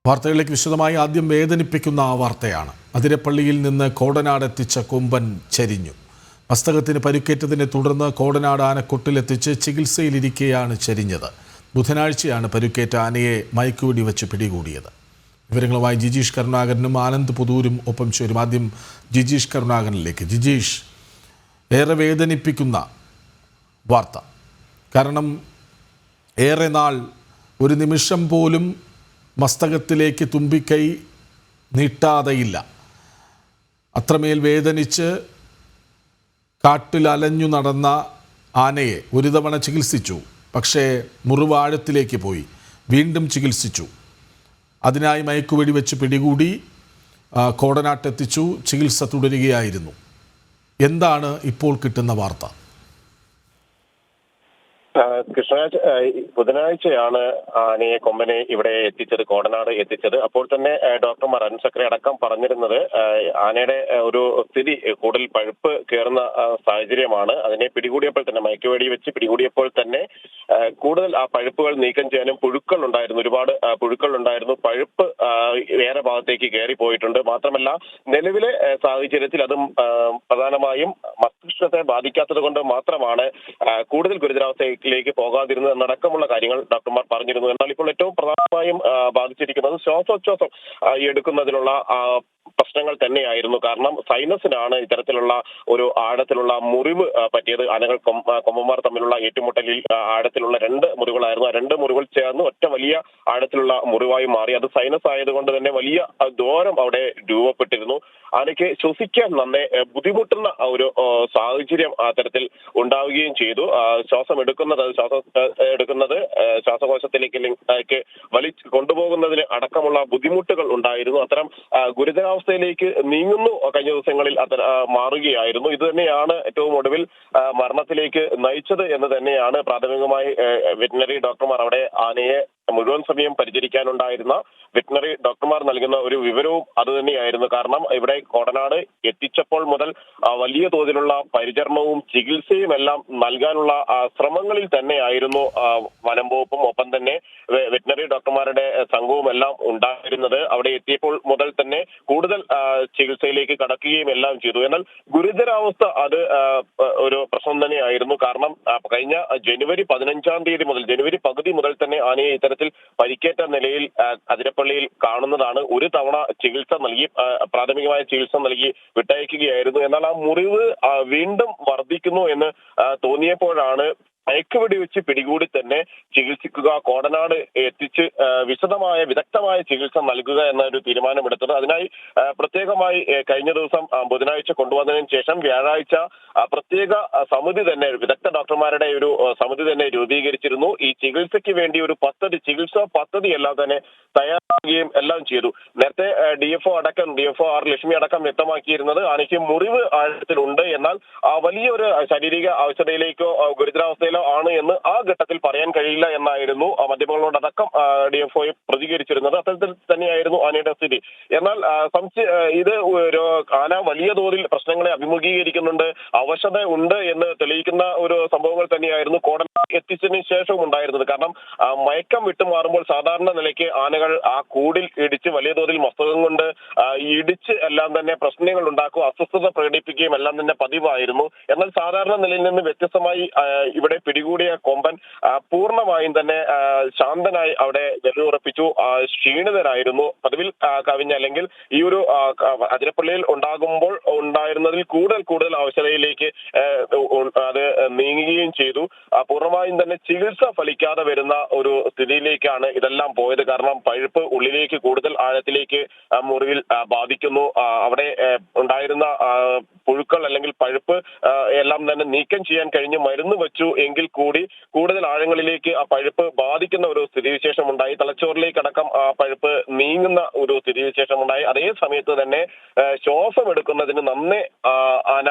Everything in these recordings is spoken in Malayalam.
വാർത്തകളിലേക്ക് വിശദമായി ആദ്യം വേദനിപ്പിക്കുന്ന വാർത്തയാണ്. അതിരപ്പള്ളിയിൽ നിന്ന് കോടനാട് എത്തിച്ച കൊമ്പൻ ചരിഞ്ഞു. മസ്തകത്തിന് പരിക്കേറ്റതിനെ തുടർന്ന് കോടനാട് ആനക്കൊട്ടിലെത്തിച്ച് ചികിത്സയിലിരിക്കെയാണ് ചരിഞ്ഞത്. ബുധനാഴ്ചയാണ് പരിക്കേറ്റ ആനയെ മയക്കുവെടി വെച്ച് പിടികൂടിയത്. വിവരങ്ങളുമായി ജിജീഷ് കരുണാകരനും ആനന്ദ് പുതൂരും ഒപ്പം ചേരും. ആദ്യം ജിജീഷ് കരുണാകരനിലേക്ക്. ജിജീഷ്, ഏറെ വേദനിപ്പിക്കുന്ന വാർത്ത. കാരണം ഏറെ നാൾ ഒരു നിമിഷം പോലും മസ്തകത്തിലേക്ക് തുമ്പിക്കൈ നീട്ടാതെയില്ല. അത്രമേൽ വേദനിച്ച് കാട്ടിൽ അലഞ്ഞു നടന്ന ആനയെ ഒരു തവണ ചികിത്സിച്ചു. പക്ഷേ മുറിവ് ആഴത്തിലേക്ക് പോയി. വീണ്ടും ചികിത്സിച്ചു. അതിനായി മയക്കുവെടി വെച്ച് പിടികൂടി കോടനാട്ടെത്തിച്ചു. ചികിത്സ തുടരുകയായിരുന്നു. എന്താണ് ഇപ്പോൾ കിട്ടുന്ന വാർത്ത? കൃഷ്ണരാജ്, ബുധനാഴ്ചയാണ് ആനയെ കൊമ്പനെ ഇവിടെ എത്തിച്ചത്, കോടനാട് എത്തിച്ചത്. അപ്പോൾ തന്നെ ഡോക്ടർമാർ അരുൺ സക്രെ അടക്കം പറഞ്ഞിരുന്നത് ആനയുടെ ഒരു സ്ഥിതി കൂടുതൽ പഴുപ്പ് കയറുന്ന സാഹചര്യമാണ്. അതിനെ പിടികൂടിയപ്പോൾ തന്നെ, മയക്കുവെടി വെച്ച് പിടികൂടിയപ്പോൾ തന്നെ കൂടുതൽ ആ പഴുപ്പുകൾ നീക്കം ചെയ്യാനും പുഴുക്കൾ ഉണ്ടായിരുന്നു, ഒരുപാട് പുഴുക്കൾ ഉണ്ടായിരുന്നു. പഴുപ്പ് വേറെ ഭാഗത്തേക്ക് കയറി പോയിട്ടുണ്ട്. മാത്രമല്ല, നിലവിലെ സാഹചര്യത്തിൽ അതും പ്രധാനമായും മസ്തിഷ്കത്തെ ബാധിക്കാത്തത് കൊണ്ട് മാത്രമാണ് കൂടുതൽ ഗുരുതരാവസ്ഥ പോകാതിരുന്നത് എന്നടക്കമുള്ള കാര്യങ്ങൾ ഡോക്ടർമാർ പറഞ്ഞിരുന്നു. എന്നാൽ ഇപ്പോൾ ഏറ്റവും പ്രധാനമായും ബാധിച്ചിരിക്കുന്നത് ശ്വാസോച്ഛ്വാസം എടുക്കുന്നതിനുള്ള പ്രശ്നങ്ങൾ തന്നെയായിരുന്നു. കാരണം സൈനസിനാണ് ഇത്തരത്തിലുള്ള ഒരു ആഴത്തിലുള്ള മുറിവ് പറ്റിയത്. ആനകൾ കൊമ്പന്മാർ തമ്മിലുള്ള ഏറ്റുമുട്ടലിൽ ആഴത്തിലുള്ള 2 മുറിവുകളായിരുന്നു. ആ 2 മുറിവുകൾ ചേർന്ന് ഒറ്റ വലിയ ആഴത്തിലുള്ള മുറിവായി മാറി. അത് സൈനസ് ആയതുകൊണ്ട് തന്നെ വലിയ ദ്വാരം അവിടെ രൂപപ്പെട്ടിരുന്നു. ആനയ്ക്ക് ശ്വസിക്കാൻ നന്നേ ബുദ്ധിമുട്ടുന്ന ഒരു സാഹചര്യം അത്തരത്തിൽ ഉണ്ടാവുകയും ചെയ്തു. ശ്വാസം എടുക്കുന്നത് ശ്വാസകോശത്തിലേക്ക് കൊണ്ടുപോകുന്നതിന് അടക്കമുള്ള ബുദ്ധിമുട്ടുകൾ ഉണ്ടായിരുന്നു. അത്തരം ഗുരുതരാവസ്ഥയിലേക്ക് നീങ്ങുന്നു കഴിഞ്ഞ ദിവസങ്ങളിൽ മാറുകയായിരുന്നു. ഇത് തന്നെയാണ് ഏറ്റവും ഒടുവിൽ മരണത്തിലേക്ക് നയിച്ചത് എന്ന് തന്നെയാണ് പ്രാഥമികമായി വെറ്റിനറി ഡോക്ടർമാർ, അവിടെ ആനയെ മുഴുവൻ സമയം പരിചരിക്കാനുണ്ടായിരുന്ന വെറ്റിനറി ഡോക്ടർമാർ നൽകുന്ന ഒരു വിവരവും അത് തന്നെയായിരുന്നു. കാരണം ഇവിടെ കോടനാട് എത്തിച്ചപ്പോൾ മുതൽ വലിയ തോതിലുള്ള പരിചരണവും ചികിത്സയും എല്ലാം നൽകാനുള്ള ശ്രമങ്ങളിൽ തന്നെയായിരുന്നു വനം വകുപ്പും ഒപ്പം തന്നെ വെറ്റിനറി ഡോക്ടർമാരുടെ സംഘവും എല്ലാം ഉണ്ടായിരുന്നത്. അവിടെ എത്തിയപ്പോൾ മുതൽ തന്നെ കൂടുതൽ ചികിത്സയിലേക്ക് കടക്കുകയും എല്ലാം ചെയ്തു. എന്നാൽ ഗുരുതരാവസ്ഥ അത് ഒരു പ്രശ്നം തന്നെയായിരുന്നു. കാരണം കഴിഞ്ഞ ജനുവരി 15-ാം തീയതി മുതൽ, ജനുവരി പകുതി മുതൽ തന്നെ ആനയെ ഇത്തരത്തിൽ പരിക്കേറ്റ നിലയിൽ അതിരപ്പള്ളിയിൽ കാണുന്നതാണ്. ഒരു തവണ ചികിത്സ നൽകി, പ്രാഥമികമായ ചികിത്സ നൽകി വിട്ടയക്കുകയായിരുന്നു. എന്നാൽ ആ മുറിവ് വീണ്ടും വർദ്ധിക്കുന്നു എന്ന് തോന്നിയപ്പോഴാണ് മയക്കുവെടി വെച്ച് പിടികൂടി തന്നെ ചികിത്സിക്കുക, കോടനാട് എത്തിച്ച് വിദഗ്ധമായ ചികിത്സ നൽകുക എന്നൊരു തീരുമാനമെടുത്തത്. അതിനായി പ്രത്യേകമായി കഴിഞ്ഞ ദിവസം ബുധനാഴ്ച കൊണ്ടുവന്നതിന് ശേഷം വ്യാഴാഴ്ച പ്രത്യേക സമിതി തന്നെ, വിദഗ്ധ ഡോക്ടർമാരുടെ ഒരു സമിതി തന്നെ രൂപീകരിച്ചിരുന്നു. ഈ ചികിത്സയ്ക്ക് വേണ്ടി ഒരു ചികിത്സാ പദ്ധതി എല്ലാം തന്നെ തയ്യാറാക്കുകയും എല്ലാം ചെയ്തു. നേരത്തെ DFO ആർ ലക്ഷ്മി അടക്കം വ്യക്തമാക്കിയിരുന്നത് ആനയ്ക്ക് മുറിവ് ആഴത്തിലുണ്ട്, എന്നാൽ വലിയൊരു ശാരീരിക അവസ്ഥയിലേക്കോ ഗുരുതരാവസ്ഥയിലോ ആണ് എന്ന് ആ ഘട്ടത്തിൽ പറയാൻ കഴിയില്ല എന്നായിരുന്നു മാധ്യമങ്ങളോടക്കം DFO പ്രതികരിച്ചിരുന്നത്. അത്തരത്തിൽ തന്നെയായിരുന്നു ആനയുടെ സ്ഥിതി. എന്നാൽ ഇത് ആന വലിയ തോതിൽ പ്രശ്നങ്ങളെ അഭിമുഖീകരിക്കുന്നുണ്ട്, അവശത ഉണ്ട് എന്ന് തെളിയിക്കുന്ന ഒരു സംഭവങ്ങൾ തന്നെയായിരുന്നു കോടനാട് എത്തിച്ചതിന് ശേഷവും ഉണ്ടായിരുന്നത്. കാരണം മയക്കം വിട്ടുമാറുമ്പോൾ സാധാരണ നിലയ്ക്ക് ആനകൾ ആ കൂടിൽ ഇടിച്ച് വലിയ തോതിൽ മസ്തകം കൊണ്ട് ഇടിച്ച് എല്ലാം തന്നെ പ്രശ്നങ്ങൾ ഉണ്ടാക്കുക, അസ്വസ്ഥത പ്രകടിപ്പിക്കുകയും എല്ലാം തന്നെ പതിവായിരുന്നു. എന്നാൽ സാധാരണ നിലയിൽ നിന്ന് വ്യത്യസ്തമായി ഇവിടെ പിടികൂടിയ കൊമ്പൻ പൂർണ്ണമായും തന്നെ ശാന്തനായി അവിടെ നിലയുറപ്പിച്ചു. ക്ഷീണിതരായിരുന്നു. പതിവിൽ കവിഞ്ഞ, അല്ലെങ്കിൽ ഈ ഒരു അതിരപ്പള്ളിയിൽ ഉണ്ടായിരുന്നതിൽ കൂടുതൽ അവശതയിലേക്ക് അത് നീങ്ങുകയും ചെയ്തു. പൂർണ്ണമായും തന്നെ ചികിത്സ ഫലിക്കാതെ വരുന്ന ഒരു സ്ഥിതിയിലേക്കാണ് ഇതെല്ലാം പോയത്. കാരണം പഴുപ്പ് ഉള്ളിലേക്ക് കൂടുതൽ ആഴത്തിലേക്ക് മുറിവിൽ ബാധിക്കുന്നു. അവിടെ ഉണ്ടായിരുന്ന പുഴുക്കൾ അല്ലെങ്കിൽ പഴുപ്പ് എല്ലാം തന്നെ നീക്കം ചെയ്യാൻ കഴിഞ്ഞ് മരുന്ന് വെച്ചു എങ്കിൽ കൂടി കൂടുതൽ ആഴങ്ങളിലേക്ക് ആ പഴുപ്പ് ബാധിക്കുന്ന ഒരു സ്ഥിതിവിശേഷം ഉണ്ടായി. തലച്ചോറിലേക്ക് അടക്കം ആ പഴുപ്പ് നീങ്ങുന്ന ഒരു സ്ഥിതിവിശേഷം ഉണ്ടായി. അതേ സമയത്ത് തന്നെ ശ്വാസം എടുക്കുന്നതിന് നന്നേ ആന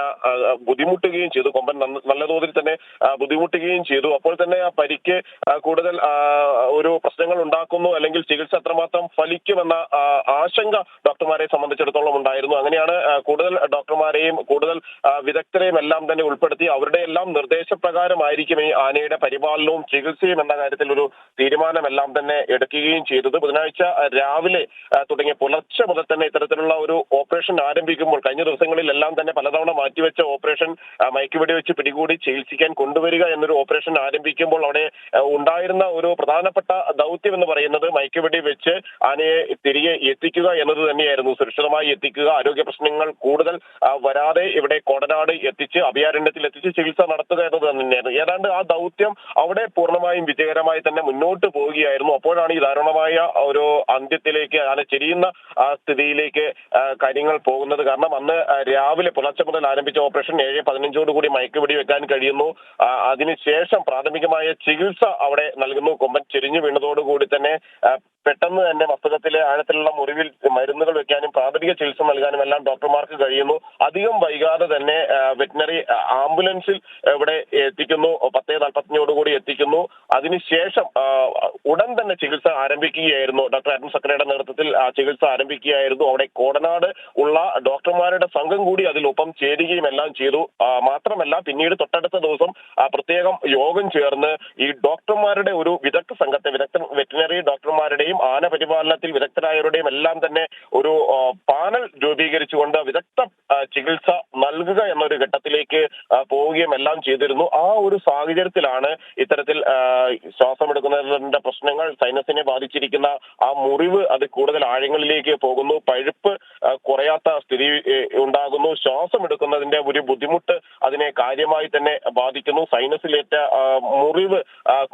ബുദ്ധിമുട്ടുകയും ചെയ്തു. കൊമ്പൻ നല്ല തോതിൽ തന്നെ ബുദ്ധിമുട്ടുകയും ചെയ്തു. അപ്പോൾ തന്നെ ആ പരിക്ക് കൂടുതൽ ഒരു പ്രശ്നങ്ങൾ ഉണ്ടാക്കുന്നു, അല്ലെങ്കിൽ ചികിത്സ അത്രമാത്രം കണ്ടുപിടുത്തം ഫലിക്കുമെന്ന ആശങ്ക ഡോക്ടർമാരെ സംബന്ധിച്ചിടത്തോളം ഉണ്ടായിരുന്നു. അങ്ങനെയാണ് കൂടുതൽ ഡോക്ടർമാരെയും കൂടുതൽ വിദഗ്ധരെയും എല്ലാം തന്നെ ഉൾപ്പെടുത്തി അവരുടെ എല്ലാം നിർദ്ദേശപ്രകാരമായിരിക്കും ഈ ആനയുടെ പരിപാലനവും ചികിത്സയും എന്ന കാര്യത്തിൽ ഒരു തീരുമാനമെല്ലാം തന്നെ എടുക്കുകയും ചെയ്തത്. ബുധനാഴ്ച രാവിലെ തുടങ്ങിയ പുലർച്ചെ മുതൽ തന്നെ ഇത്തരത്തിലുള്ള ഒരു ഓപ്പറേഷൻ ആരംഭിക്കുമ്പോൾ കഴിഞ്ഞ ദിവസങ്ങളിലെല്ലാം തന്നെ പലതവണ മാറ്റിവെച്ച ഓപ്പറേഷൻ മയക്കുവെടി വെച്ച് പിടികൂടി ചികിത്സിക്കാൻ കൊണ്ടുവരിക എന്നൊരു ഓപ്പറേഷൻ ആരംഭിക്കുമ്പോൾ അവിടെ ഉണ്ടായിരുന്ന ഒരു പ്രധാനപ്പെട്ട ദൗത്യം എന്ന് പറയുന്നത് മയക്കുവെടി വെച്ച് ആനയെ തിരികെ എത്തിക്കുക എന്നത് തന്നെയായിരുന്നു. സുരക്ഷിതമായി എത്തിക്കുക, ആരോഗ്യ പ്രശ്നങ്ങൾ കൂടുതൽ വരാതെ ഇവിടെ കോടനാട് എത്തിച്ച് അഭയാരണ്യത്തിൽ എത്തിച്ച് ചികിത്സ നടത്തുക എന്നത് തന്നെയായിരുന്നു. ഏതാണ്ട് ആ ദൗത്യം അവിടെ പൂർണ്ണമായും വിജയകരമായി തന്നെ മുന്നോട്ട് പോവുകയായിരുന്നു. അപ്പോഴാണ് ഈ ദാരുണമായ ഒരു അന്ത്യത്തിലേക്ക് ആന ചെരിയുന്ന സ്ഥിതിയിലേക്ക് കാര്യങ്ങൾ പോകുന്നത്. കാരണം അന്ന് രാവിലെ പുലർച്ചെ മുതൽ ആരംഭിച്ച ഓപ്പറേഷൻ 7:15 മയക്കുവെടി വെക്കാൻ കഴിയുന്നു. അതിനുശേഷം പ്രാഥമികമായ ചികിത്സ അവിടെ നൽകുന്നു. കൊമ്പൻ ചെരിഞ്ഞു വീണതോടുകൂടി തന്നെ പെട്ടെന്ന് തന്നെ മസ്തകത്തിലെ ആഴത്തിലുള്ള മുറിവിൽ മരുന്നുകൾ വെക്കാനും പ്രാഥമിക ചികിത്സ നൽകാനും എല്ലാം ഡോക്ടർമാർക്ക് കഴിയുന്നു. അധികം വൈകാതെ തന്നെ വെറ്റിനറി ആംബുലൻസിൽ ഇവിടെ എത്തിക്കുന്നു. 10:45 എത്തിക്കുന്നു. അതിനുശേഷം ഉടൻ തന്നെ ചികിത്സ ആരംഭിക്കുകയായിരുന്നു. ഡോക്ടർ അരുൺ സക്രയുടെ നേതൃത്വത്തിൽ ചികിത്സ ആരംഭിക്കുകയായിരുന്നു. അവിടെ കോടനാട് ഉള്ള ഡോക്ടർമാരുടെ സംഘം കൂടി അതിലൊപ്പം ചേരുകയും എല്ലാം ചെയ്തു. മാത്രമല്ല പിന്നീട് തൊട്ടടുത്ത ദിവസം പ്രത്യേകം യോഗം ചേർന്ന് ഈ ഡോക്ടർമാരുടെ ഒരു വിദഗ്ധ സംഘത്തെ വെറ്റിനറി ഡോക്ടർമാരുടെയും ആന പരിപാലനത്തിൽ വിദഗ്ധരായവരുടെയും എല്ലാം തന്നെ ഒരു പാനൽ രൂപീകരിച്ചുകൊണ്ട് വിദഗ്ധ ചികിത്സ നൽകുക എന്നൊരു ഘട്ടത്തിലേക്ക് പോവുകയും എല്ലാം ചെയ്തിരുന്നു. ആ ഒരു സാഹചര്യത്തിലാണ് ഇത്തരത്തിൽ ശ്വാസമെടുക്കുന്നതിന്റെ പ്രശ്നങ്ങൾ, സൈനസിനെ ബാധിച്ചിരിക്കുന്ന ആ മുറിവ് അത് കൂടുതൽ ആഴങ്ങളിലേക്ക് പോകുന്നു, പഴുപ്പ് കുറയാത്ത സ്ഥിതി ഉണ്ടാകുന്നു, ശ്വാസം എടുക്കുന്നതിന്റെ ഒരു ബുദ്ധിമുട്ട് അതിനെ കാര്യമായി തന്നെ ബാധിക്കുന്നു, സൈനസിലേറ്റ മുറിവ്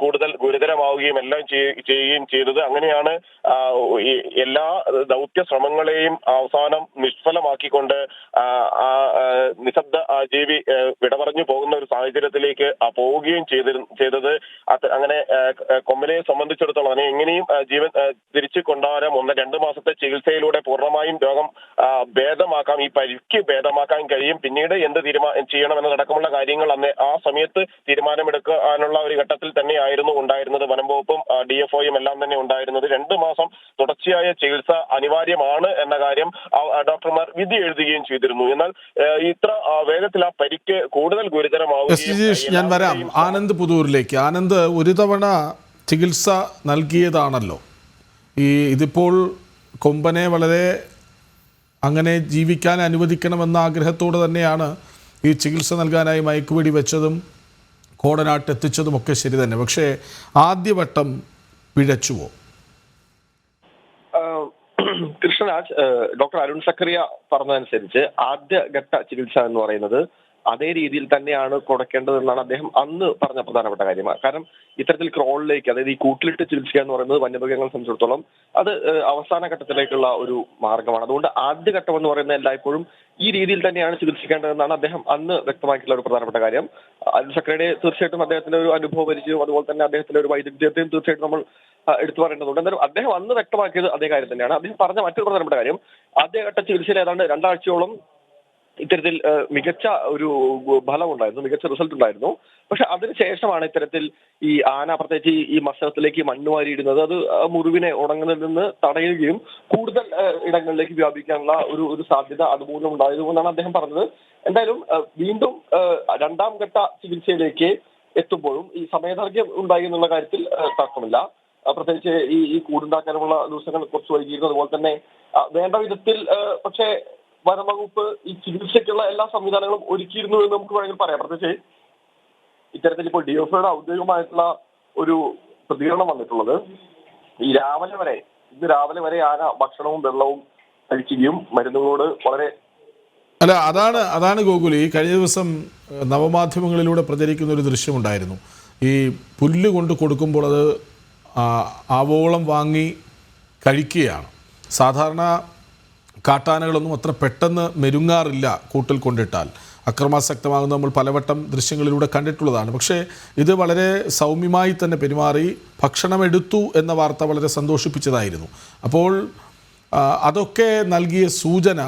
കൂടുതൽ ഗുരുതരമാവുകയും എല്ലാം ചെയ്യുകയും ചെയ്തത്. അങ്ങനെയാണ് എല്ലാ ദൗത്യ ശ്രമങ്ങളെയും അവസാനം നിഷ്ഫലമാക്കിക്കൊണ്ട് നിശബ്ദ ജീവി വിട പറഞ്ഞു പോകുന്ന ഒരു സാഹചര്യത്തിലേക്ക് പോവുകയും ചെയ്തത്. അങ്ങനെ കൊമ്പനെ സംബന്ധിച്ചിടത്തോളം അതിനെ എങ്ങനെയും ജീവൻ തിരിച്ചു കൊണ്ടുവരാം. 1-2 മാസത്തെ ചികിത്സയിലൂടെ പൂർണ്ണമായും രോഗം ഭേദമാക്കാം, ഈ പരിക്ക് ഭേദമാക്കാൻ കഴിയും. പിന്നീട് എന്ത് ചെയ്യണമെന്നതടക്കമുള്ള കാര്യങ്ങൾ അന്ന് ആ സമയത്ത് തീരുമാനമെടുക്കാനുള്ള ഒരു ഘട്ടത്തിൽ തന്നെയായിരുന്നു ഉണ്ടായിരുന്നത്. വനം വകുപ്പും DFOയും എല്ലാം തന്നെ ഉണ്ടായിരുന്നത്. 2 മാസം തുടർച്ചയായ ചികിത്സ അനിവാര്യമാണ് എന്ന കാര്യം ഡോക്ടർമാർ വിധി എഴുതുകയും ചെയ്തിരുന്നു. എന്നാൽ ഇത്ര വേഗത്തിൽ ആ പരിക്ക് കൂടുതൽ ഗുരുതരമാവുകയും. ഞാൻ വരാം ആനന്ദ് പുതൂരിലേക്ക്. ആനന്ദ്, ഒരു തവണ ചികിത്സ നൽകിയതാണല്ലോ. ഇതിപ്പോൾ കൊമ്പനെ വളരെ അങ്ങനെ ജീവിക്കാൻ അനുവദിക്കണമെന്ന ആഗ്രഹത്തോടെ തന്നെയാണ് ഈ ചികിത്സ നൽകാനായി മയക്കുവെടി വെച്ചതും കോടനാട്ട് എത്തിച്ചതും ഒക്കെ ശരി തന്നെ. പക്ഷേ ആദ്യവട്ടം പിഴച്ചുവോ? കൃഷ്ണരാജ്, ഡോക്ടർ അരുൺ സക്രിയ പറഞ്ഞതനുസരിച്ച് ആദ്യഘട്ട ചികിത്സ എന്ന് പറയുന്നത് അതേ രീതിയിൽ തന്നെയാണ് കൊടുക്കേണ്ടതെന്നാണ് അദ്ദേഹം അന്ന് പറഞ്ഞ പ്രധാനപ്പെട്ട കാര്യം. കാരണം ഇത്തരത്തിൽ ക്രോളിലേക്ക്, അതായത് ഈ കൂട്ടിലിട്ട് ചികിത്സിക്കുക എന്ന് പറയുന്നത് വന്യമൃഗങ്ങളെ സംബന്ധിച്ചിടത്തോളം അത് അവസാന ഘട്ടത്തിലേക്കുള്ള ഒരു മാർഗമാണ്. അതുകൊണ്ട് ആദ്യഘട്ടം എന്ന് പറയുന്നത് എല്ലായ്പ്പോഴും ഈ രീതിയിൽ തന്നെയാണ് ചികിത്സിക്കേണ്ടതെന്നാണ് അദ്ദേഹം അന്ന് വ്യക്തമാക്കിയിട്ടുള്ള ഒരു പ്രധാനപ്പെട്ട കാര്യം. അരുൺ സക്രിയയുടെ തീർച്ചയായിട്ടും അദ്ദേഹത്തിന്റെ ഒരു അനുഭവ പരിചയവും അതുപോലെ തന്നെ അദ്ദേഹത്തിന്റെ ഒരു വൈദഗ്ധ്യത്തെയും തീർച്ചയായിട്ടും നമ്മൾ എടുത്തു പറയേണ്ടതുണ്ട്. എന്തായാലും അദ്ദേഹം അന്ന് വ്യക്തമാക്കിയത് അതേ കാര്യം തന്നെയാണ്. അദ്ദേഹം പറഞ്ഞ മറ്റൊരു പ്രധാനപ്പെട്ട കാര്യം, ആദ്യഘട്ട ചികിത്സയിൽ ഏതാണ്ട് 2 ആഴ്ചയോളം ഇത്തരത്തിൽ മികച്ച ഒരു ഫലം ഉണ്ടായിരുന്നു, മികച്ച റിസൾട്ട് ഉണ്ടായിരുന്നു. പക്ഷെ അതിനുശേഷമാണ് ഇത്തരത്തിൽ ഈ ആന പ്രത്യേകിച്ച് ഈ മസ്തകത്തിലേക്ക് മണ്ണ് വാരിയിടുന്നത്. അത് മുറിവിനെ ഉണങ്ങുന്നതിൽ നിന്ന് തടയുകയും കൂടുതൽ ഇടങ്ങളിലേക്ക് വ്യാപിക്കാനുള്ള ഒരു സാധ്യത അതുമൂലം ഉണ്ടായതുകൊണ്ടാണ് അദ്ദേഹം പറഞ്ഞത്. എന്തായാലും വീണ്ടും 2ാം ഘട്ട ചികിത്സയിലേക്ക് എത്തുമ്പോഴും ഈ സമയദൈർഘ്യം ഉണ്ടായി എന്നുള്ള കാര്യത്തിൽ തർക്കമില്ല. പ്രത്യേകിച്ച് ഈ കൂടുണ്ടാക്കാനുള്ള ദിവസങ്ങൾ കുറച്ച് വൈകിയിരുന്നു. അതുപോലെ തന്നെ വേണ്ട വിധത്തിൽ പക്ഷേ വനംവകുപ്പ് ഈ ചികിത്സയ്ക്കുള്ള എല്ലാ സംവിധാനങ്ങളും ഒരുക്കിയിരുന്നു എന്ന് നമുക്ക് വേണമെങ്കിൽ പറയാം. പ്രത്യേകിച്ച് ഇത്തരത്തിൽ ഇപ്പോൾ DFOയുടെ ഔദ്യോഗികമായിട്ടുള്ള ഒരു പ്രതികരണം വന്നിട്ടുള്ളത് ഇന്ന് രാവിലെ വരെ ആന ഭക്ഷണവും വെള്ളവും കഴിക്കുകയും മരുന്നുകളോട് വളരെ അതാണ് ഗോകുൽ. ഈ കഴിഞ്ഞ ദിവസം നവമാധ്യമങ്ങളിലൂടെ പ്രചരിക്കുന്ന ഒരു ദൃശ്യമുണ്ടായിരുന്നു. ഈ പുല്ല് കൊണ്ട് കൊടുക്കുമ്പോൾ അത് ആവോളം വാങ്ങി കഴിക്കുകയാണ്. സാധാരണ കാട്ടാനകളൊന്നും അത്ര പെട്ടെന്ന് മെരുങ്ങാറില്ല കൂട്ടിൽ കൊണ്ടിട്ടാൽ. അക്രമാസക്തമാകുന്ന നമ്മൾ പലവട്ടം ദൃശ്യങ്ങളിലൂടെ കണ്ടിട്ടുള്ളതാണ്. പക്ഷേ ഇത് വളരെ സൗമ്യമായി തന്നെ പെരുമാറി ഭക്ഷണം എടുത്തു എന്ന വാർത്ത വളരെ സന്തോഷിപ്പിച്ചതായിരുന്നു. അപ്പോൾ അതൊക്കെ നൽകിയ സൂചന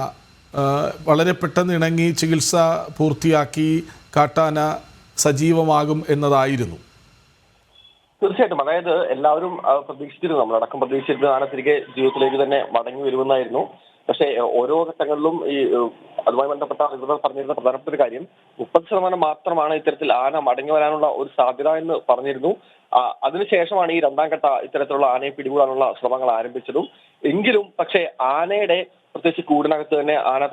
വളരെ പെട്ടെന്ന് ഇണങ്ങി ചികിത്സ പൂർത്തിയാക്കി കാട്ടാന സജീവമാകും എന്നതായിരുന്നു. തീർച്ചയായിട്ടും. അതായത് എല്ലാവരും പ്രതീക്ഷിച്ചിരുന്നു, നമ്മളടക്കം പ്രതീക്ഷിച്ചിരുന്നു ആന തിരികെ ജീവിതത്തിലേക്ക് തന്നെ മടങ്ങി വരുമെന്നായിരുന്നു. പക്ഷേ ഓരോ ഘട്ടങ്ങളിലും ഈ അതുമായി ബന്ധപ്പെട്ട അധികൃതർ പറഞ്ഞിരുന്ന പ്രധാനപ്പെട്ട ഒരു കാര്യം 30% മാത്രമാണ് ഇത്തരത്തിൽ ആന മടങ്ങി വരാനുള്ള ഒരു സാധ്യത എന്ന് പറഞ്ഞിരുന്നു. അതിനുശേഷമാണ് ഈ രണ്ടാം ഘട്ട ഇത്തരത്തിലുള്ള ആനയെ പിടികൂടാനുള്ള ശ്രമങ്ങൾ ആരംഭിച്ചതും. എങ്കിലും പക്ഷേ ആനയുടെ പ്രത്യേകിച്ച് കൂടിനകത്ത് തന്നെ ആന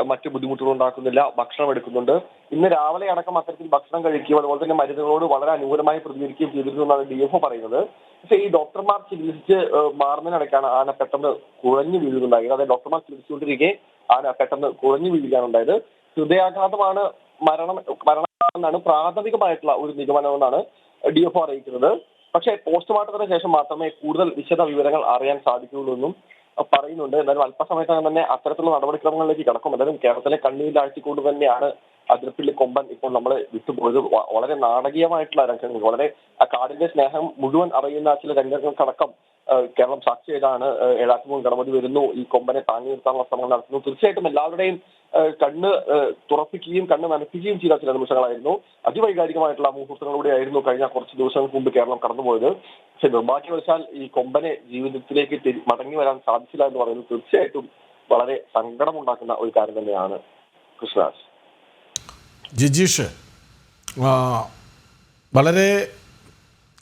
മറ്റു ബുദ്ധിമുട്ടുകൾ ഉണ്ടാക്കുന്നില്ല, ഭക്ഷണം എടുക്കുന്നുണ്ട്. ഇന്ന് രാവിലെ അടക്കം അത്തരത്തിൽ ഭക്ഷണം കഴിക്കുകയും അതുപോലെ തന്നെ മരുന്നുകളോട് വളരെ അനുകൂലമായി പ്രതികരിക്കുകയും ചെയ്തിരുന്നു എന്നാണ് DFO പറയുന്നത്. പക്ഷേ ഈ ഡോക്ടർമാർ ചികിത്സിച്ച് മാറുന്നതിനിടയ്ക്കാണ് ആന പെട്ടെന്ന് കുഴഞ്ഞു വീഴുന്നുണ്ടായത്. അതായത് ഡോക്ടർമാർ ചികിത്സിച്ചുകൊണ്ടിരിക്കെ ആന പെട്ടെന്ന് കുഴഞ്ഞു വീഴുകയാണ് ഉണ്ടായത്. ഹൃദയാഘാതമാണ് മരണമെന്നാണ് പ്രാഥമികമായിട്ടുള്ള ഒരു നിഗമനമെന്നാണ് DFO അറിയിക്കുന്നത്. പക്ഷേ പോസ്റ്റ്മോർട്ടത്തിന് ശേഷം മാത്രമേ കൂടുതൽ വിശദ വിവരങ്ങൾ അറിയാൻ സാധിക്കുകയുള്ളൂ എന്നും പറയുന്നുണ്ട്. എന്നാലും അല്പസമയത്തകം തന്നെ അത്തരത്തിലുള്ള നടപടിക്രമങ്ങളിലേക്ക് കടക്കും. എന്തായാലും കേരളത്തിലെ കണ്ണീരിലാഴ്ചക്കൊണ്ട് തന്നെയാണ് അതിരപ്പിള്ളി കൊമ്പൻ ഇപ്പോൾ നമ്മളെ വിട്ടുപോയത്. വളരെ നാടകീയമായിട്ടുള്ള രംഗങ്ങൾ, വളരെ ആ കാടിന്റെ സ്നേഹം മുഴുവൻ അറിയുന്ന ചില രംഗങ്ങൾക്കടക്കം കേരളം സാക്ഷിയായിട്ടാണ്. ഏഴാറ്റുമൂന്ന് ഗണപതി വരുന്നു, ഈ കൊമ്പനെ താങ്ങി നിർത്താനുള്ള ശ്രമങ്ങൾ നടത്തുന്നു. തീർച്ചയായിട്ടും എല്ലാവരുടെയും കണ്ണ് തുറപ്പിക്കുകയും കണ്ണ് നനപ്പിക്കുകയും ചെയ്ത ചില നിമിഷങ്ങളായിരുന്നു. അതിവൈകാരികമായിട്ടുള്ള മുഹൂർത്തങ്ങളിലൂടെ ആയിരുന്നു കഴിഞ്ഞ കുറച്ച് ദിവസങ്ങൾക്ക് മുമ്പ് കേരളം കടന്നുപോയത്. പക്ഷെ നിർഭാഗ്യവശാൽ ഈ കൊമ്പനെ ജീവിതത്തിലേക്ക് മടങ്ങി വരാൻ സാധിച്ചില്ല എന്ന് പറയുന്നത് തീർച്ചയായിട്ടും വളരെ സങ്കടമുണ്ടാക്കുന്ന ഒരു കാര്യം തന്നെയാണ് കൃഷ്ണരാജ്. ജിജീഷ്, വളരെ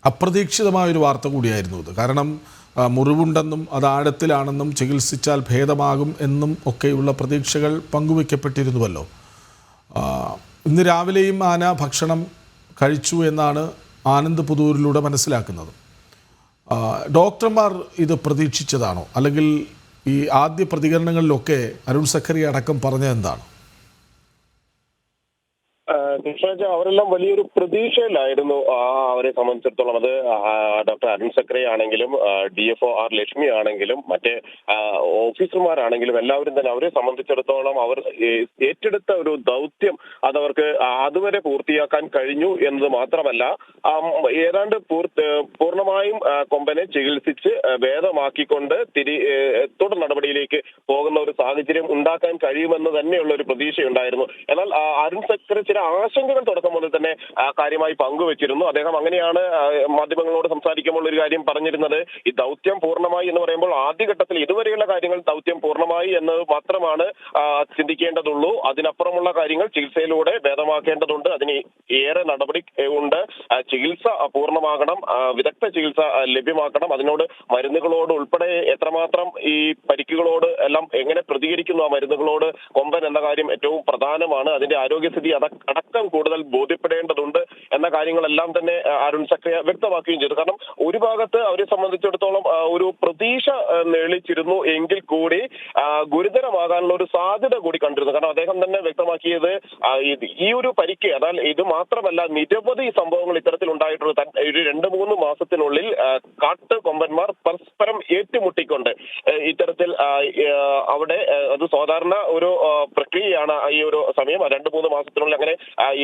അപ്രതീക്ഷിതമായൊരു വാർത്ത കൂടിയായിരുന്നു ഇത്. കാരണം മുറിവുണ്ടെന്നും അത് ആഴത്തിലാണെന്നും ചികിത്സിച്ചാൽ ഭേദമാകും എന്നും ഒക്കെയുള്ള പ്രതീക്ഷകൾ പങ്കുവയ്ക്കപ്പെട്ടിരുന്നുവല്ലോ. ഇന്ന് രാവിലെയും ആന ഭക്ഷണം കഴിച്ചു എന്നാണ് ആനന്ദ് പുതൂരിലൂടെ മനസ്സിലാക്കുന്നത്. ഡോക്ടർമാർ ഇത് പ്രതീക്ഷിച്ചതാണോ? അല്ലെങ്കിൽ ഈ ആദ്യ പ്രതികരണങ്ങളിലൊക്കെ അരുൺ സഖറിയ അടക്കം പറഞ്ഞതെന്താണ്? കൃഷ്ണരാജ, അവരെല്ലാം വലിയൊരു പ്രതീക്ഷയിലായിരുന്നു. അവരെ സംബന്ധിച്ചിടത്തോളം അത് ഡോക്ടർ അരുൺ സഖറിയ ആണെങ്കിലും DFO ആർ ലക്ഷ്മി ആണെങ്കിലും മറ്റേ ഓഫീസർമാരാണെങ്കിലും എല്ലാവരും തന്നെ അവരെ സംബന്ധിച്ചിടത്തോളം അവർ ഏറ്റെടുത്ത ഒരു ദൗത്യം അതവർക്ക് അതുവരെ പൂർത്തിയാക്കാൻ കഴിഞ്ഞു എന്നത് മാത്രമല്ല, ഏതാണ്ട് പൂർണ്ണമായും കൊമ്പനെ ചികിത്സിച്ച് ഭേദമാക്കിക്കൊണ്ട് തുടർ നടപടിയിലേക്ക് പോകുന്ന ഒരു സാഹചര്യം ഉണ്ടാക്കാൻ കഴിയുമെന്ന് തന്നെയുള്ള ഒരു പ്രതീക്ഷയുണ്ടായിരുന്നു. എന്നാൽ അരുൺ സഖറിയ ചില ആശങ്കകൾ തുടക്കം മുതൽ തന്നെ കാര്യമായി പങ്കുവച്ചിരുന്നു. അദ്ദേഹം അങ്ങനെയാണ് മാധ്യമങ്ങളോട് സംസാരിക്കുമ്പോൾ ഒരു കാര്യം പറഞ്ഞിരുന്നത്. ഈ ദൗത്യം പൂർണ്ണമായി എന്ന് പറയുമ്പോൾ ആദ്യഘട്ടത്തിൽ ഇതുവരെയുള്ള കാര്യങ്ങൾ ദൗത്യം പൂർണ്ണമായി എന്നത് മാത്രമാണ് ചിന്തിക്കേണ്ടതുള്ളൂ. അതിനപ്പുറമുള്ള കാര്യങ്ങൾ ചികിത്സയിലൂടെ ഭേദമാക്കേണ്ടതുണ്ട്. അതിന് ഏറെ നടപടി ഉണ്ട്. ചികിത്സ പൂർണ്ണമാകണം, വിദഗ്ധ ചികിത്സ ലഭ്യമാക്കണം. അതിനോട് മരുന്നുകളോട് ഉൾപ്പെടെ എത്രമാത്രം ഈ പരിക്കുകളോട് എല്ലാം എങ്ങനെ പ്രതികരിക്കുന്നു ആ മരുന്നുകളോട് കൊമ്പൻ എന്ന കാര്യം ഏറ്റവും പ്രധാനമാണ്. അതിന്റെ ആരോഗ്യസ്ഥിതി അടക്കം കൂടുതൽ ബോധ്യപ്പെടേണ്ടതുണ്ട് എന്ന കാര്യങ്ങളെല്ലാം തന്നെ അരുൺ സഖറിയ വ്യക്തമാക്കുകയും ചെയ്തു. കാരണം ഒരു ഭാഗത്ത് അവരെ സംബന്ധിച്ചിടത്തോളം ഒരു പ്രതീക്ഷ നേളിച്ചിരുന്നു എങ്കിൽ കൂടി ഗുരുതരമാകാനുള്ള ഒരു സാധ്യത കൂടി കണ്ടിരുന്നു. കാരണം അദ്ദേഹം തന്നെ വ്യക്തമാക്കിയത് ഈ ഒരു പരിക്ക്, എന്നാൽ ഇത് മാത്രമല്ല നിരവധി സംഭവങ്ങൾ ഇത്തരത്തിൽ ഉണ്ടായിട്ടുള്ളത്. ഒരു 2-3 മാസത്തിനുള്ളിൽ കാട്ട് കൊമ്പന്മാർ പരസ്പരം ഏറ്റുമുട്ടിക്കൊണ്ട് ഇത്തരത്തിൽ അവിടെ അത് സാധാരണ ഒരു പ്രക്രിയയാണ്. ഈ ഒരു സമയം 2-3 മാസത്തിനുള്ളിൽ അങ്ങനെ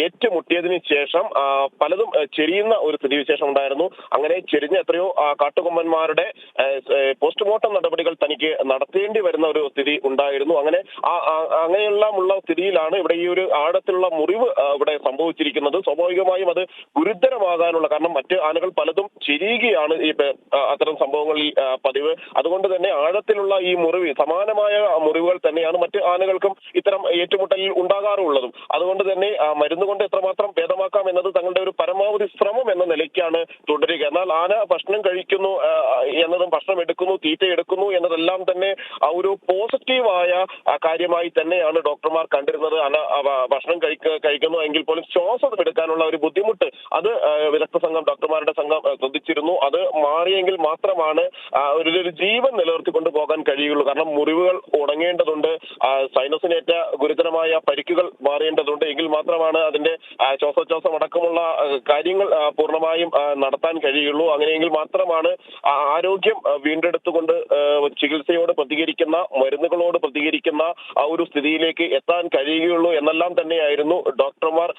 ഏറ്റുമുട്ടിയതിനു ശേഷം പലതും ചെരിയുന്ന ഒരു സ്ഥിതിവിശേഷം ഉണ്ടായിരുന്നു. അങ്ങനെ ചെരിഞ്ഞ എത്രയോ കാട്ടുകൊമ്പന്മാരുടെ പോസ്റ്റ്മോർട്ടം നടപടികൾ തനിക്ക് നടത്തേണ്ടി വരുന്ന ഒരു സ്ഥിതി ഉണ്ടായിരുന്നു. അങ്ങനെയുള്ള സ്ഥിതിയിലാണ് ഇവിടെ ഈ ഒരു ആഴത്തിലുള്ള മുറിവ് ഇവിടെ സംഭവിച്ചിരിക്കുന്നത്. സ്വാഭാവികമായും അത് ഗുരുതരമാകാനുള്ള കാരണം മറ്റ് ആനകൾ പലതും ചെരിയുകയാണ് ഈ അത്തരം സംഭവങ്ങളിൽ പതിവ്. അതുകൊണ്ട് തന്നെ ആഴത്തിലുള്ള ഈ മുറിവ് സമാനമായ മുറിവുകൾ തന്നെയാണ് മറ്റ് ആനകൾക്കും ഇത്തരം ഏറ്റുമുട്ടലിൽ ഉണ്ടാകാറുള്ളതും. അതുകൊണ്ട് തന്നെ മരുന്ന് കൊണ്ട് എത്രമാത്രം ഭേദമാക്കാം എന്നത് തങ്ങളുടെ ഒരു പരമാവധി ശ്രമം എന്ന നിലയ്ക്കാണ് തുടരുക. എന്നാൽ ആന ഭക്ഷണം കഴിക്കുന്നു എന്നതും ഭക്ഷണം എടുക്കുന്നു, തീറ്റ എടുക്കുന്നു എന്നതെല്ലാം തന്നെ ഒരു പോസിറ്റീവായ കാര്യമായി തന്നെയാണ് ഡോക്ടർമാർ കണ്ടിരുന്നത്. ആന ഭക്ഷണം കഴിക്കുന്നു എങ്കിൽ പോലും ശ്വാസം എടുക്കാനുള്ള ഒരു ബുദ്ധിമുട്ട് അത് വിദഗ്ധ സംഘം, ഡോക്ടർമാരുടെ സംഘം ശ്രദ്ധിച്ചിരുന്നു. അത് മാറിയെങ്കിൽ മാത്രമാണ് ഒരു ജീവൻ നിലനിർത്തിക്കൊണ്ട് പോകാൻ കഴിയുള്ളൂ. കാരണം മുറിവുകൾ ഉണങ്ങേണ്ടതുണ്ട്, സൈനസിനേറ്റ ഗുരുതരമായ പരിക്കുകൾ മാറേണ്ടതുണ്ട്. എങ്കിൽ മാത്രമാണ് അതിന്റെ ശ്വാസോച്ഛ്വാസം അടക്കമുള്ള കാര്യങ്ങൾ പൂർണ്ണമായും നടത്താൻ കഴിയുള്ളൂ. അങ്ങനെയെങ്കിൽ മാത്രമാണ് ആരോഗ്യം വീണ്ടെടുത്തുകൊണ്ട് ചികിത്സയോട് പ്രതികരിക്കുന്ന, മരുന്നുകളോട് പ്രതികരിക്കുന്ന ആ ഒരു സ്ഥിതിയിലേക്ക് എത്താൻ കഴിയുകയുള്ളൂ എന്നെല്ലാം തന്നെയായിരുന്നു ഡോക്ടർമാർ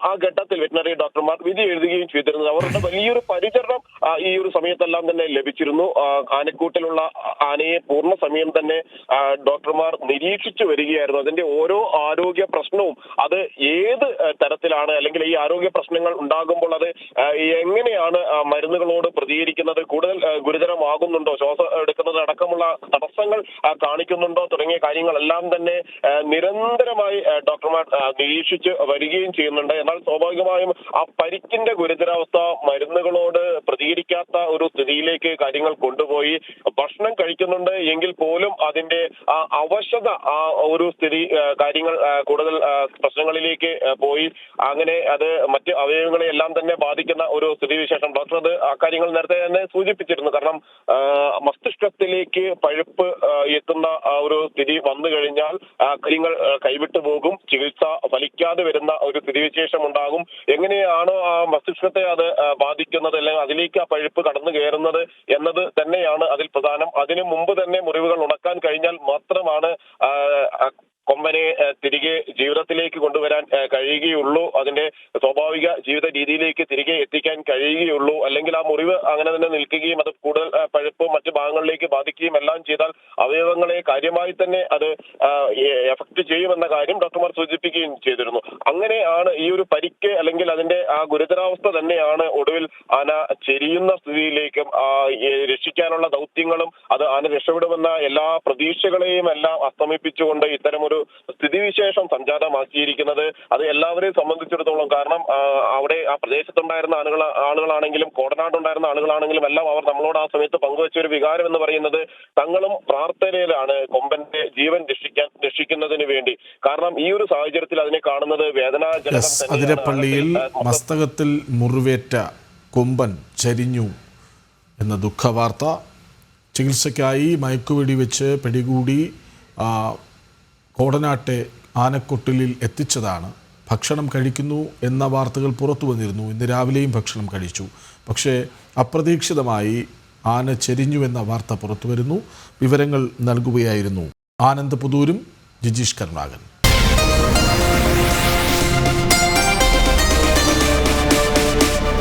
ആ ഘട്ടത്തിൽ വെറ്റിനറി ഡോക്ടർമാർ വിധി എഴുതുകയും ചെയ്തിരുന്നത്. അവരുടെ വലിയൊരു പരിചരണം ഈ ഒരു സമയത്തെല്ലാം തന്നെ ലഭിച്ചിരുന്നു. ആനക്കൂട്ടിലുള്ള ആനയെ പൂർണ്ണ സമയം തന്നെ ഡോക്ടർമാർ നിരീക്ഷിച്ചു വരികയായിരുന്നു. അതിന്റെ ഓരോ ആരോഗ്യ പ്രശ്നവും അത് ഏത് തരത്തിലാണ്, അല്ലെങ്കിൽ ഈ ആരോഗ്യ പ്രശ്നങ്ങൾ ഉണ്ടാകുമ്പോൾ അത് എങ്ങനെയാണ് മരുന്നുകളോട് പ്രതികരിക്കുന്നത്, കൂടുതൽ ഗുരുതരമാകുന്നുണ്ടോ, ശ്വാസം എടുക്കുന്നത് അടക്കമുള്ള തടസ്സങ്ങൾ കാണിക്കുന്നുണ്ടോ തുടങ്ങിയ കാര്യങ്ങളെല്ലാം തന്നെ നിരന്തരമായി ഡോക്ടർമാർ നിരീക്ഷിച്ച് വരികയും ചെയ്യുന്നുണ്ട്. എന്നാൽ സ്വാഭാവികമായും ആ പരിക്കിന്റെ ഗുരുതരാവസ്ഥ മരുന്നുകളോട് പ്രതികരിക്കാത്ത ഒരു സ്ഥിതിയിലേക്ക് കാര്യങ്ങൾ കൊണ്ടുപോയി. ഭക്ഷണം കഴിക്കുന്നുണ്ട് എങ്കിൽ പോലും അതിന്റെ അവശത ഒരു സ്ഥിതി കാര്യങ്ങൾ കൂടുതൽ പ്രശ്നങ്ങളിലേക്ക് പോയി. അങ്ങനെ അത് മറ്റ് അവയവങ്ങളെ എല്ലാം തന്നെ ബാധിക്കുന്ന ഒരു സ്ഥിതിവിശേഷം. ഡോക്ടർ അത് അക്കാര്യങ്ങൾ നേരത്തെ തന്നെ സൂചിപ്പിച്ചിരുന്നു. കാരണം മസ്തിഷ്കത്തിലേക്ക് പഴുപ്പ് എത്തുന്ന ഒരു സ്ഥിതി വന്നു കഴിഞ്ഞാൽ കാര്യങ്ങൾ കൈവിട്ടു പോകും, ചികിത്സ ഫലിക്കാതെ വരുന്ന ഒരു സ്ഥിതിവിശേഷം ഉണ്ടാകും. എങ്ങനെയാണോ ആ മസ്തിഷ്കത്തെ അത് ബാധിക്കുന്നത്, അല്ലെങ്കിൽ അതിലേക്ക് ആ പഴുപ്പ് കടന്നു കയറുന്നത് എന്നത് തന്നെയാണ് അതിൽ പ്രധാനം. അതിനു മുമ്പ് തന്നെ മുറിവുകൾ ഉണക്കാൻ കഴിഞ്ഞാൽ മാത്രമാണ് കൊമ്പനെ തിരികെ ജീവിതത്തിലേക്ക് കൊണ്ടുവരാൻ കഴിയുകയുള്ളൂ, അതിന്റെ സ്വാഭാവിക ജീവിത രീതിയിലേക്ക് തിരികെ എത്തിക്കാൻ കഴിയുകയുള്ളൂ. അല്ലെങ്കിൽ ആ മുറിവ് അങ്ങനെ തന്നെ നിൽക്കുകയും അത് കൂടുതൽ പഴുപ്പും മറ്റു ഭാഗങ്ങളിലേക്ക് ബാധിക്കുകയും എല്ലാം ചെയ്താൽ അവയവങ്ങളെ കാര്യമായി തന്നെ അത് എഫക്ട് ചെയ്യുമെന്ന കാര്യം ഡോക്ടർമാർ സൂചിപ്പിക്കുകയും ചെയ്തിരുന്നു. അങ്ങനെയാണ് ഈ ഒരു പരിക്ക് അല്ലെങ്കിൽ അതിന്റെ ആ ഗുരുതരാവസ്ഥ തന്നെയാണ് ഒടുവിൽ ആന ചെരിയുന്ന സ്ഥിതിയിലേക്കും രക്ഷിക്കാനുള്ള ദൗത്യങ്ങളും അത് ആന രക്ഷപ്പെടുമെന്ന എല്ലാ പ്രതീക്ഷകളെയും എല്ലാം അസ്തമിപ്പിച്ചുകൊണ്ട് ഇത്തരമൊരു സ്ഥിതിവിശേഷം സംജാതമാക്കിയിരിക്കുന്നത്. അത് എല്ലാവരെയും സംബന്ധിച്ചിടത്തോളം, കാരണം അവിടെ ആ പ്രദേശത്തുണ്ടായിരുന്ന ആളുകളാണെങ്കിലും കോടനാടുണ്ടായിരുന്ന ആളുകളാണെങ്കിലും എല്ലാം അവർ നമ്മളോട് ആ സമയത്ത് പങ്കുവച്ച ഒരു വികാരം എന്ന് പറയുന്നത് തങ്ങളും പ്രാർത്ഥനയിലാണ് കൊമ്പന്റെ ജീവൻ രക്ഷിക്കുന്നതിന് വേണ്ടി. കാരണം ഈ ഒരു സാഹചര്യത്തിൽ അതിനെ കാണുന്നത് വേദനാജനകം. അതിരപ്പള്ളിയിൽ മസ്തകത്തിൽ മുറിവേറ്റ കൊമ്പൻ ചരിഞ്ഞു എന്ന ദുഃഖവാർത്ത. ചികിത്സയ്ക്കായി മയക്കുവെടി വെച്ച് പിടികൂടി കോടനാട്ടെ ആനക്കൊട്ടിലിൽ എത്തിച്ചതാണ്. ഭക്ഷണം കഴിക്കുന്നു എന്ന വാർത്തകൾ പുറത്തു വന്നിരുന്നു. ഇന്ന് രാവിലെയും ഭക്ഷണം കഴിച്ചു. പക്ഷേ അപ്രതീക്ഷിതമായി ആന ചെരിഞ്ഞുവെന്ന വാർത്ത പുറത്തു വരുന്നു. വിവരങ്ങൾ നൽകുകയായിരുന്നു ആനന്ദ് പുതൂരും ജിജീഷ് കരുണാകരൻ.